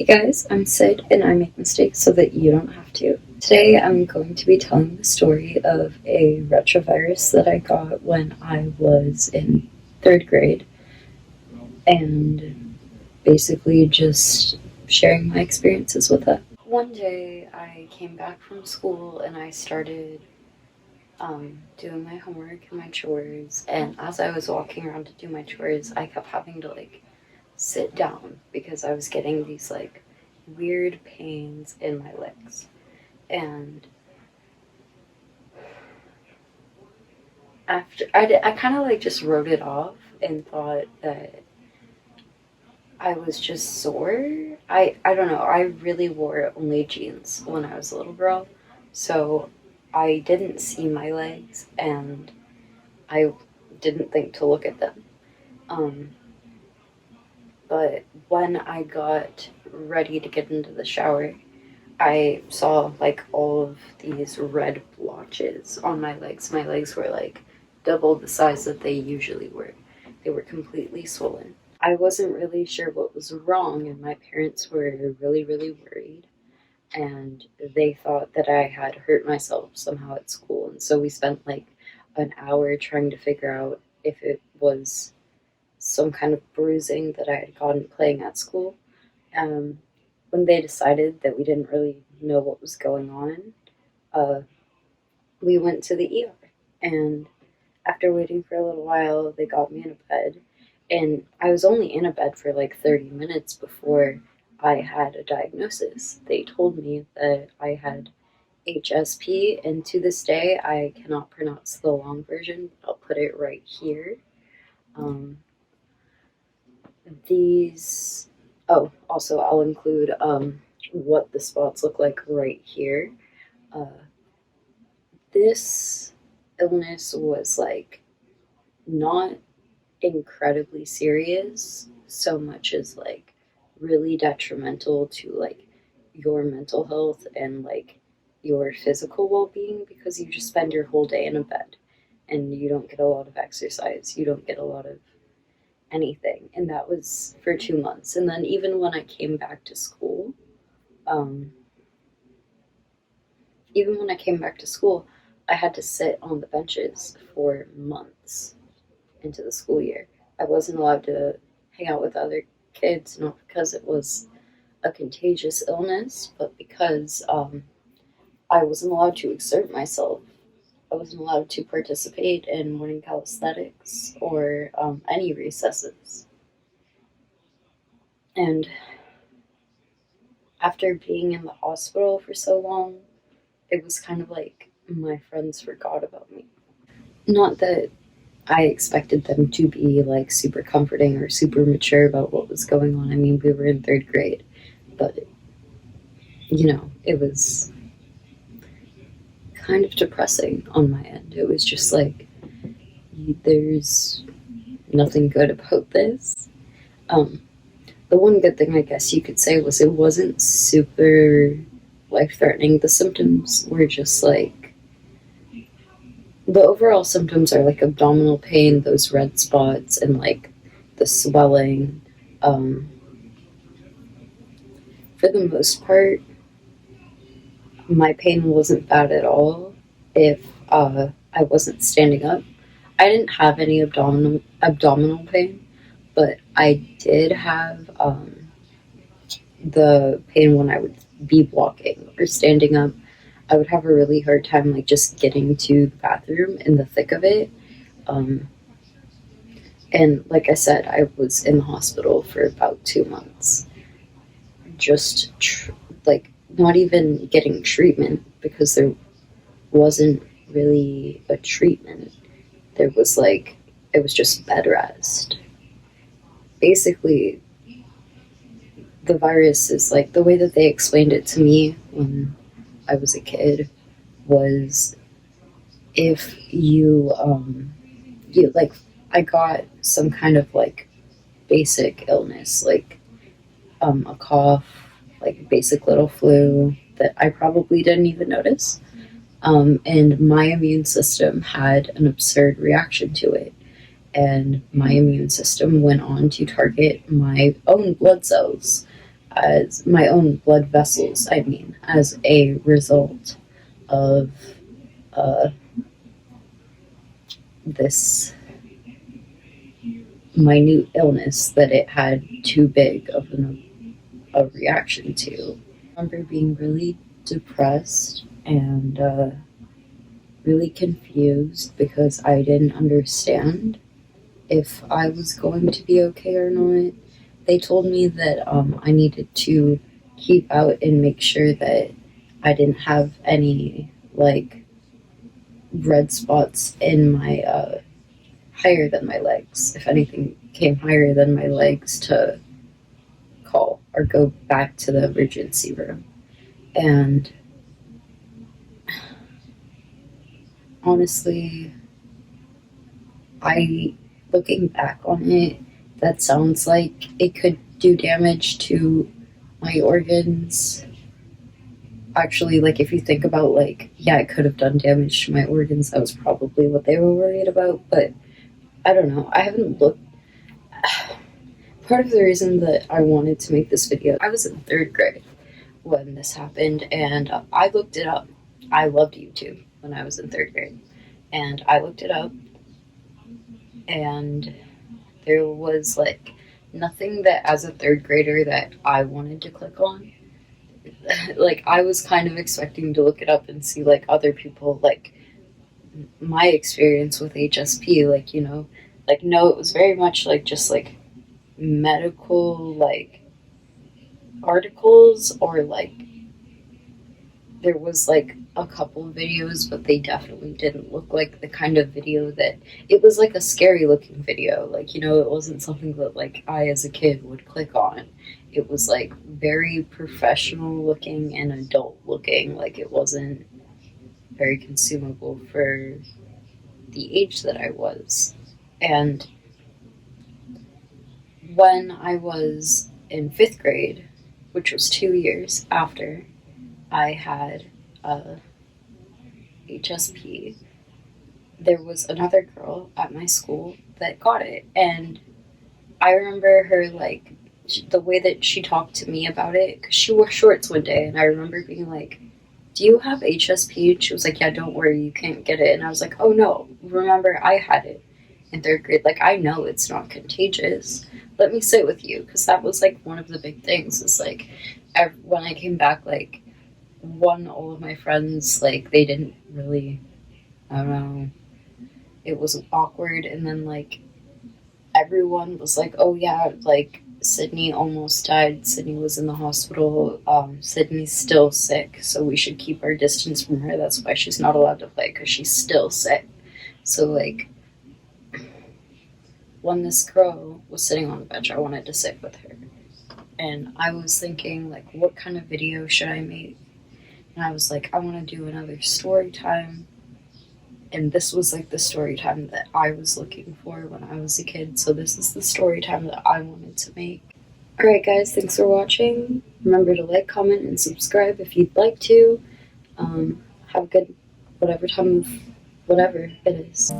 Hey guys, I'm Sid and I make mistakes so that you don't have to. Today I'm going to be telling the story of a retrovirus that I got when I was in third grade and basically just sharing my experiences with it. One day I came back from school and I started doing my homework and my chores, and as I was walking around to do my chores, I kept having to sit down because I was getting these weird pains in my legs. And after I kind of just wrote it off and thought that I was just sore. I don't know. I really wore only jeans when I was a little girl, so I didn't see my legs and I didn't think to look at them. Um, but when I got ready to get into the shower, I saw all of these red blotches on my legs. My legs were double the size that they usually were. They were completely swollen. I wasn't really sure what was wrong, and my parents were really, really worried. And they thought that I had hurt myself somehow at school. And so we spent an hour trying to figure out if it was some kind of bruising that I had gotten playing at school. Um, when they decided that we didn't really know what was going on, uh, we went to the ER. And after waiting for a little while, they got me in a bed. And I was only in a bed for 30 minutes before I had a diagnosis. They told me that I had HSP, and to this day, I cannot pronounce the long version. I'll put it right here. Um, these, oh, also, I'll include what the spots look like right here. Uh, this illness was not incredibly serious so much as really detrimental to your mental health and your physical well-being, because you just spend your whole day in a bed and you don't get a lot of exercise, you don't get a lot of anything. And that was for 2 months. And then even when I came back to school, um, even when I came back to school, I had to sit on the benches for months into the school year. I wasn't allowed to hang out with other kids, not because it was a contagious illness, but because I wasn't allowed to exert myself. I wasn't allowed to participate in morning calisthenics or any recesses. And after being in the hospital for so long, it was kind of like my friends forgot about me. Not that I expected them to be super comforting or super mature about what was going on. I mean, we were in third grade, but it was kind of depressing on my end. It was just there's nothing good about this. Um, the one good thing I guess you could say was it wasn't super life threatening. The symptoms were just the overall symptoms are abdominal pain, those red spots, and the swelling. Um, for the most part, my pain wasn't bad at all if I wasn't standing up. I didn't have any abdominal pain, but I did have the pain when I would be walking or standing up. I would have a really hard time just getting to the bathroom in the thick of it. Um, and like I said, I was in the hospital for about 2 months, just not even getting treatment because there wasn't really a treatment. There was it was just bed rest. Basically, the virus is the way that they explained it to me when I was a kid was if you I got some kind of basic illness a cough, basic little flu that I probably didn't even notice. And my immune system had an absurd reaction to it. And my immune system went on to target my own blood cells. as my own blood vessels, I mean, as a result of this minute illness that it had too big of a reaction to. I remember being really depressed and really confused because I didn't understand if I was going to be okay or not. They told me that I needed to keep out and make sure that I didn't have any like red spots in my higher than my legs. If anything came higher than my legs, to call or go back to the emergency room. And honestly, looking back on it, that sounds like it could do damage to my organs. Actually, like, if you think about, like, yeah, it could have done damage to my organs. That was probably what they were worried about, but I don't know. I haven't looked. Part of the reason that I wanted to make this video, I was in 3rd grade when this happened, and I looked it up. I loved YouTube when I was in 3rd grade, and I looked it up, and there was like nothing that as a 3rd grader that I wanted to click on. Like, I was kind of expecting to look it up and see like other people, like my experience with HSP, like, you know, like, no, it was very much like just like medical like articles, or like there was like a couple of videos, but they definitely didn't look like the kind of video that it was, like a scary looking video. Like, you know, it wasn't something that like I as a kid would click on. It was like very professional looking and adult looking. Like, it wasn't very consumable for the age that I was. And when I was in 5th grade, which was 2 years after I had HSP, there was another girl at my school that got it. And I remember her, like, the way that she talked to me about it, because she wore shorts one day, and I remember being like, do you have HSP? And she was like, yeah, don't worry, you can't get it. And I was like, oh no, remember, I had it in 3rd grade. Like, I know it's not contagious. Let me sit with you. Because that was like one of the big things, is like, when I came back, like, all of my friends, like, they didn't really, I don't know, it was awkward. And then like everyone was like, oh yeah, like, Sydney almost died, Sydney was in the hospital, Sydney's still sick, so we should keep our distance from her, that's why she's not allowed to play, because she's still sick. So like, when this girl was sitting on the bench, I wanted to sit with her, and I was thinking, like, what kind of video should I make? And I was like, I want to do another story time. And this was like the story time that I was looking for when I was a kid. So this is the story time that I wanted to make. Alright guys, thanks for watching. Remember to like, comment, and subscribe if you'd like to. Have a good whatever time of whatever it is.